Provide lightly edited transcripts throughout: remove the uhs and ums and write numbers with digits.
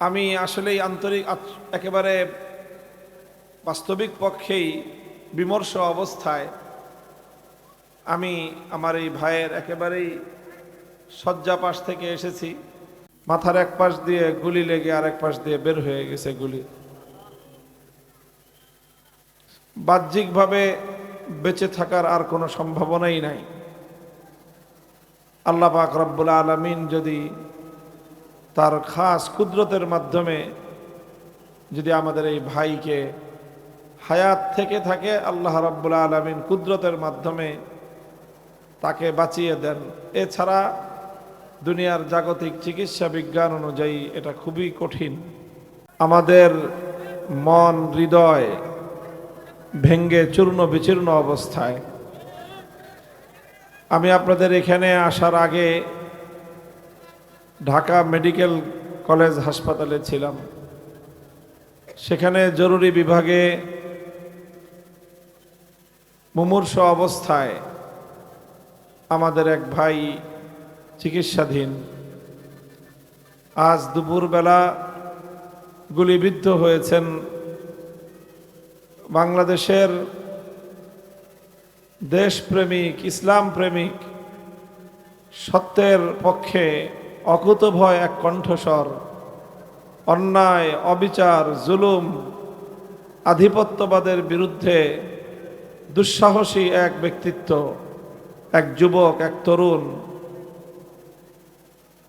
আমি আসলেই একেবারে বাস্তবিক পক্ষেই বিমর্ষ অবস্থায় আমি আমার এই ভাইয়ের একেবারেই শয্যা পাশ থেকে এসেছি। মাথার এক পাশ দিয়ে গুলি লেগে আরেক পাশ দিয়ে বের হয়ে গেছে গুলি। বাহ্যিকভাবে বেঁচে থাকার আর কোনো সম্ভাবনাই নাই। আল্লাহ পাক রব্বুল আলামিন যদি তার খাস কুদরতের মাধ্যমে যদি আমাদের এই ভাইকে হায়াত থেকে থাকে, আল্লাহ রাব্বুল আলামিন কুদরতের মাধ্যমে তাকে বাঁচিয়ে দেন। এছাড়া দুনিয়ার জাগতিক চিকিৎসা বিজ্ঞান অনুযায়ী এটা খুবই কঠিন। আমাদের মন হৃদয় ভেঙ্গে চূর্ণ বিচূর্ণ অবস্থায়। আমি আপনাদের এখানে আসার আগে ঢাকা মেডিকেল কলেজ হাসপাতালে ছিলাম। সেখানে জরুরি বিভাগে মুমূর্ষ অবস্থায় আমাদের এক ভাই চিকিৎসাধীন। আজ দুপুরবেলা গুলিবিদ্ধ হয়েছেন বাংলাদেশের দেশপ্রেমিক, ইসলাম প্রেমিক, সত্যের পক্ষে অকুতোভয় এক কণ্ঠস্বর, অন্যায়, অবিচার, জুলুম, আধিপত্যবাদের বিরুদ্ধে দুঃসাহসী এক ব্যক্তিত্ব, এক যুবক, এক তরুণ,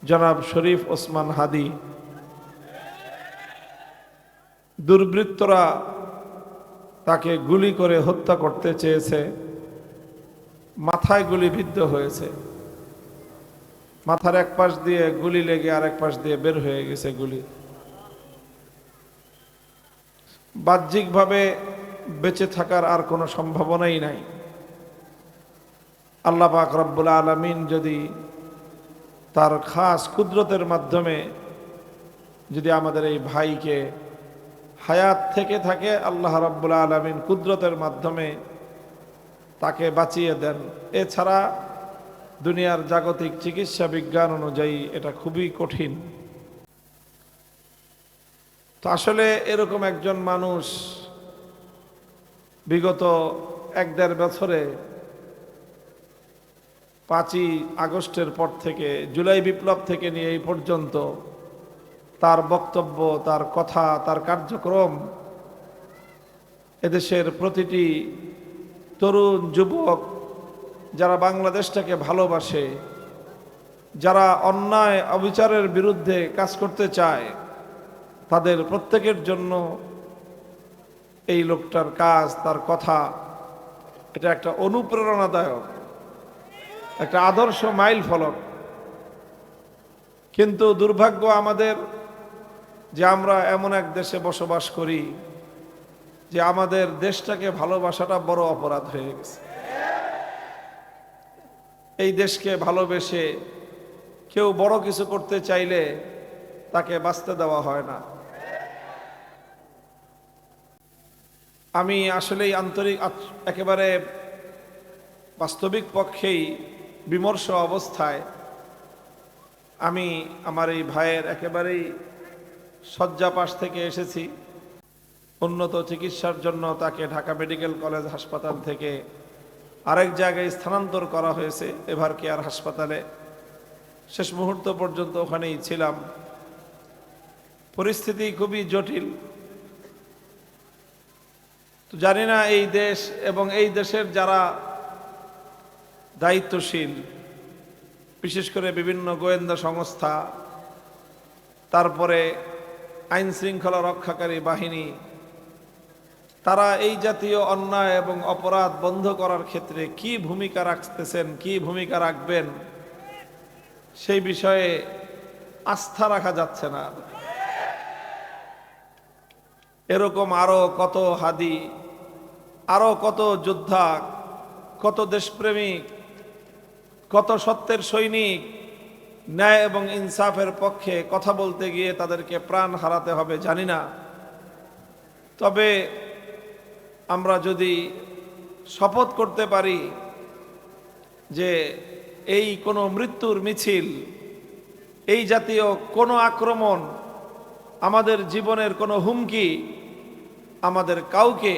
জনাব শরীফ ওসমান হাদি। দুর্বৃত্তরা তাকে গুলি করে হত্যা করতে চেয়েছে। মাথায় গুলিবিদ্ধ হয়েছে। মাথার এক পাশ দিয়ে গুলি লেগে আরেক পাশ দিয়ে বের হয়ে গেছে গুলি। বাহ্যিকভাবে বেঁচে থাকার আর কোনো সম্ভাবনাই নাই। আল্লাহ পাক রব্বুল আলামিন যদি তার খাস কুদরতের মাধ্যমে যদি আমাদের এই ভাইকে হায়াত থেকে থাকে, আল্লাহ রাব্বুল আলামিন কুদরতের মাধ্যমে তাকে বাঁচিয়ে দেন। এছাড়া দুনিয়ার জাগতিক চিকিৎসা বিজ্ঞান অনুযায়ী এটা খুবই কঠিন। তো আসলে এরকম একজন মানুষ বিগত 1-1.5 বছরে 5ই আগস্টের পর থেকে, জুলাই বিপ্লব থেকে নিয়ে এই পর্যন্ত তার বক্তব্য, তার কথা, তার কার্যক্রম এদেশের প্রতিটি তরুণ যুবক যারা বাংলাদেশটাকে ভালোবাসে, যারা অন্যায় অবিচারের বিরুদ্ধে কাজ করতে চায়, তাদের প্রত্যেকের জন্য এই লোকটার কাজ, তার কথা, এটা একটা অনুপ্রেরণাদায়ক, একটা আদর্শ মাইল ফলক। কিন্তু দুর্ভাগ্য আমাদের যে আমরা এমন এক দেশে বসবাস করি যে আমাদের দেশটাকে ভালোবাসাটা বড় অপরাধ হয়ে গেছে। এই দেশকে ভালোবেসে কেউ বড় কিছু করতে চাইলে তাকে বাঁচতে দেওয়া হয় না। আমি আসলেই একেবারে বাস্তবিক পক্ষেই বিমর্ষ অবস্থায় আমি আমার এই ভাইয়ের একেবারেই শয্যা পাশ থেকে এসেছি। উন্নত চিকিৎসার জন্য তাকে ঢাকা মেডিকেল কলেজ হাসপাতাল থেকে আরেক জায়গায় স্থানান্তর করা হয়েছে, এভার কেয়ার হাসপাতালে। শেষ মুহূর্ত পর্যন্ত ওখানেই ছিলাম। পরিস্থিতি খুবই জটিল। তো জানি না এই দেশ এবং এই দেশের যারা দায়িত্বশীল, বিশেষ করে বিভিন্ন গোয়েন্দা সংস্থা, তারপরে আইন শৃঙ্খলা রক্ষাকারী বাহিনী, তারা এই জাতীয় অন্যায় এবং অপরাধ বন্ধ করার ক্ষেত্রে কি ভূমিকা রাখতেছেন, কি ভূমিকা রাখবেন, সেই বিষয়ে আস্থা রাখা যাচ্ছে না। এরকম আরো কত হাদি, আরো কত যোদ্ধা, কত দেশপ্রেমিক, কত সত্যের সৈনিক ন্যায় এবং ইনসাফের পক্ষে কথা বলতে গিয়ে তাদেরকে প্রাণ হারাতে হবে জানি না। তবে আমরা যদি শপথ করতে পারি যে এই কোনো মৃত্যুর মিছিল, এই জাতীয় কোনো আক্রমণ আমাদের জীবনের কোনো হুমকি আমাদের কাউকে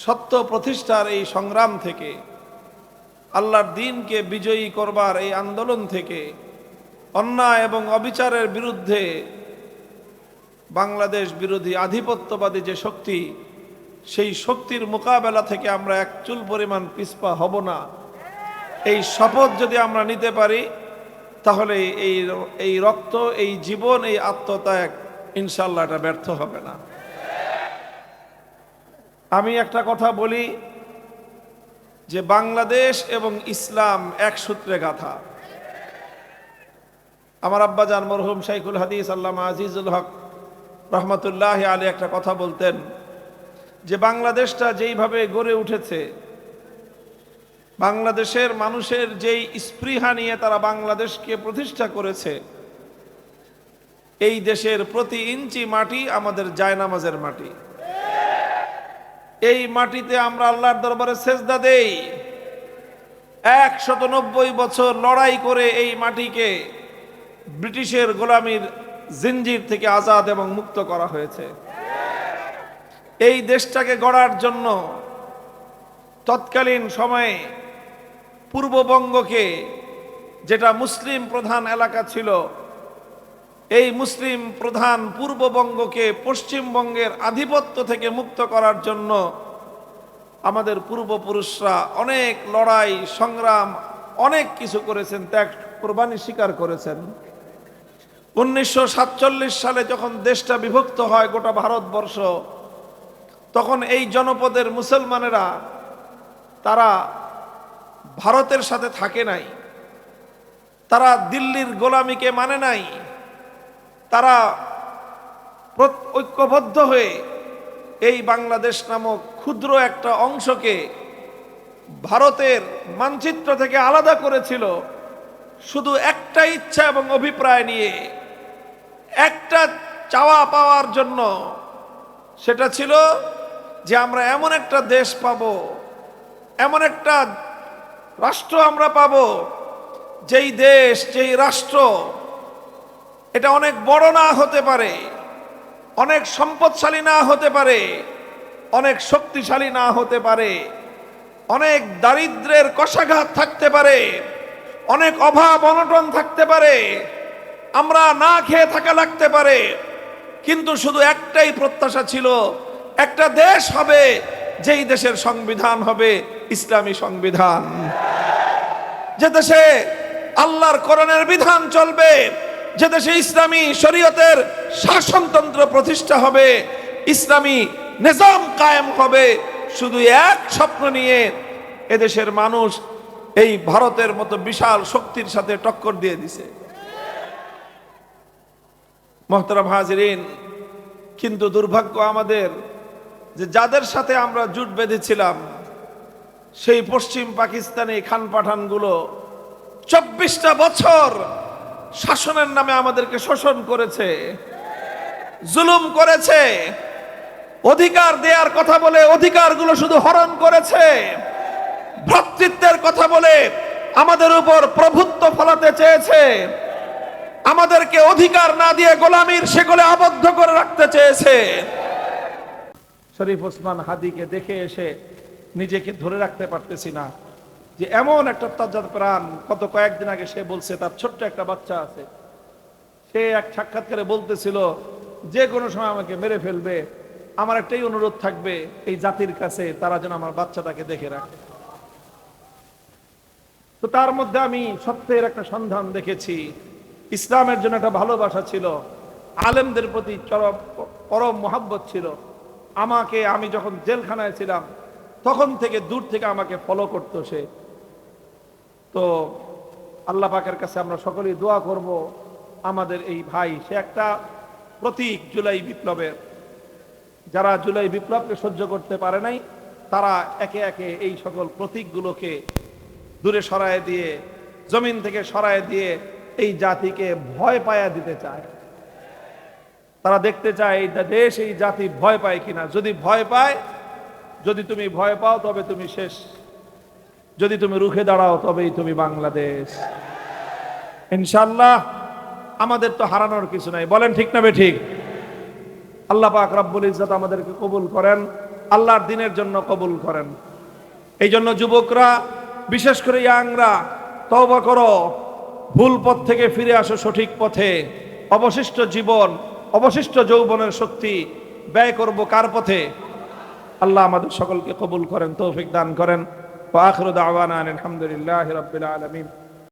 সত্য প্রতিষ্ঠার এই সংগ্রাম থেকে, আল্লাহর দ্বীনকে বিজয়ী করবার এই আন্দোলন থেকে, অন্যায় এবং অবিচারের বিরুদ্ধে বাংলাদেশ বিরোধী আধিপত্যবাদী যে শক্তি, সেই শক্তির মোকাবেলা থেকে আমরা এক চুল পরিমাণ পিছপা হব না, এই শপথ যদি আমরা নিতে পারি, তাহলে এই রক্ত, এই জীবন, এই আত্মত্যাগ ইনশাআল্লাহ এটা ব্যর্থ হবে না। আমি একটা কথা বলি যে বাংলাদেশ এবং ইসলাম এক সূত্রে গাঁথা। আমার আব্বাজান মরহুম শাইখুল হাদিস আল্লামা আজিজুল হক রহমতুল্লাহ আলী একটা কথা বলতেন যে বাংলাদেশটা যেইভাবে গড়ে উঠেছে, বাংলাদেশের মানুষের যেই স্পৃহা নিয়ে তারা বাংলাদেশকে প্রতিষ্ঠা করেছে, এই দেশের প্রতি ইঞ্চি মাটি আমাদের জায়নামাজের মাটি। এই মাটিতে আমরা আল্লাহর দরবারে সেজদা দেই। 190 বছর লড়াই করে এই মাটিকে ব্রিটিশের গোলামীর জিঞ্জির থেকে আজাদ এবং মুক্ত করা হয়েছে। এই দেশটাকে গড়ার জন্য তৎকালীন সময়ে পূর্ববঙ্গকে, যেটা মুসলিম প্রধান এলাকা ছিল, এই মুসলিম প্রধান পূর্ববঙ্গকে পশ্চিমবঙ্গের আধিপত্য থেকে মুক্ত করার জন্য আমাদের পূর্বপুরুষরা অনেক লড়াই সংগ্রাম, অনেক কিছু করেছেন, ত্যাগ কোরবানি স্বীকার করেছেন। 1947 সালে যখন দেশটা বিভক্ত হয় গোটা ভারতবর্ষ, তখন এই জনপদের মুসলমানেরা তারা ভারতের সাথে থাকে নাই, তারা দিল্লির গোলামিকে মানে নাই, তারা ঐক্যবদ্ধ হয়ে এই বাংলাদেশ নামক ক্ষুদ্র একটা অংশকে ভারতের মানচিত্র থেকে আলাদা করেছিল শুধু একটা ইচ্ছা এবং অভিপ্রায় নিয়ে, একটা চাওয়া পাওয়ার জন্য। সেটা ছিল যে আমরা এমন একটা দেশ পাব, এমন একটা রাষ্ট্র আমরা পাব, যেই দেশ, যেই রাষ্ট্র এটা অনেক বড় না হতে পারে, অনেক সম্পদশালী না হতে পারে, অনেক শক্তিশালী না হতে পারে, অনেক দারিদ্র্যের কষাঘাত থাকতে পারে, অনেক অভাব অনটন থাকতে পারে, আমরা না খেয়ে থাকা লাগতে পারে, কিন্তু শুধু একটাই প্রত্যাশা ছিল, একটা দেশ হবে যেই দেশের সংবিধান হবে ইসলামী সংবিধান, যে দেশে আল্লাহর কোরআনের বিধান চলবে, যে দেশে ইসলামী শরীয়তের শাসনতন্ত্র প্রতিষ্ঠা হবে, ইসলামী নিজাম কায়েম হবে। শুধু এক স্বপ্ন নিয়ে এদেশের মানুষ এই ভারতের মতো বিশাল শক্তির সাথে টক্কর দিয়ে দিছে। মুহতারাম হাজিরিন, কিন্তু দুর্ভাগ্য আমাদের যে যাদের সাথে আমরা জোট বেঁধেছিলাম, সেই পশ্চিম পাকিস্তানি খান পাঠানগুলো 24টা বছর শাসনের নামে আমাদেরকে শোষণ করেছে, জুলুম করেছে, অধিকার দেওয়ার কথা বলে অধিকারগুলো শুধু হরণ করেছে, ভ্রাতৃত্বের কথা বলে আমাদের উপর প্রভুত্ব ফলাতে চেয়েছে, আমাদেরকে অধিকার না দিয়ে গোলামীর শেকলে আবদ্ধ করে রাখতে চেয়েছে। শরীফ ওসমান হাদিকে দেখে এসে নিজেকে ধরে রাখতে পারতেছি না যে এমন একটা তাজ্জাদ প্রাণ। কত কয়েকদিন আগে সে বলছে তার ছোট্ট একটা বাচ্চা আছে, সে এক সাক্ষাৎকারে বলতেছিল যে কোনো সময় আমাকে মেরে ফেলবে, আমার একটাই অনুরোধ থাকবে এই জাতির কাছে, তারা যেন আমার বাচ্চাটাকে দেখে রাখে। তো তার মধ্যে আমি সত্যের একটা সন্ধান দেখেছি, ইসলামের জন্য একটা ভালোবাসা ছিল, আলেমদের প্রতি পরম মোহাব্বত ছিল। আমি যখন জেলখানায় ছিলাম তখন থেকে দূর থেকে আমাকে ফলো করতো সে। তো আল্লাহ পাকের কাছে আমরা সকলেই দোয়া করব, আমাদের এই ভাই, সে একটা প্রতীক জুলাই বিপ্লবের। যারা জুলাই বিপ্লবকে সহ্য করতে পারে নাই, তারা একে একে এই সকল প্রতীকগুলোকে দূরে সরায় দিয়ে, জমিন থেকে সরায় দিয়ে এই জাতিকে ভয় পায়া দিতে চায়। তারা দেখতে চায় এই দেশ, এই জাতি ভয় পায় কিনা। যদি ভয় পায়, যদি তুমি ভয় পাও তবে তুমি শেষ, যদি তুমি রুখে দাঁড়াও তবেই তুমি বাংলাদেশ। ইনশাআল্লাহ আমাদের তো হারানোর কিছু নাই, বলেন ঠিক না বে ঠিক? আল্লাহ পাক রব্বুল ইজ্জত আমাদেরকে কবুল করেন, আল্লাহর দ্বীনের জন্য কবুল করেন। এই জন্য যুবকরা, বিশেষ করে ইয়াংরা, তওবা করো, ভুল পথ থেকে ফিরে আসো সঠিক পথে। অবশিষ্ট জীবন, অবশিষ্ট যৌবনের শক্তি ব্যয় করব কার পথে? আল্লাহ আমাদের সকলকে কবুল করেন, তৌফিক দান করেন। ওয়া আখিরু দাওয়ানা আলহামদুলিল্লাহি রাব্বিল আলামিন।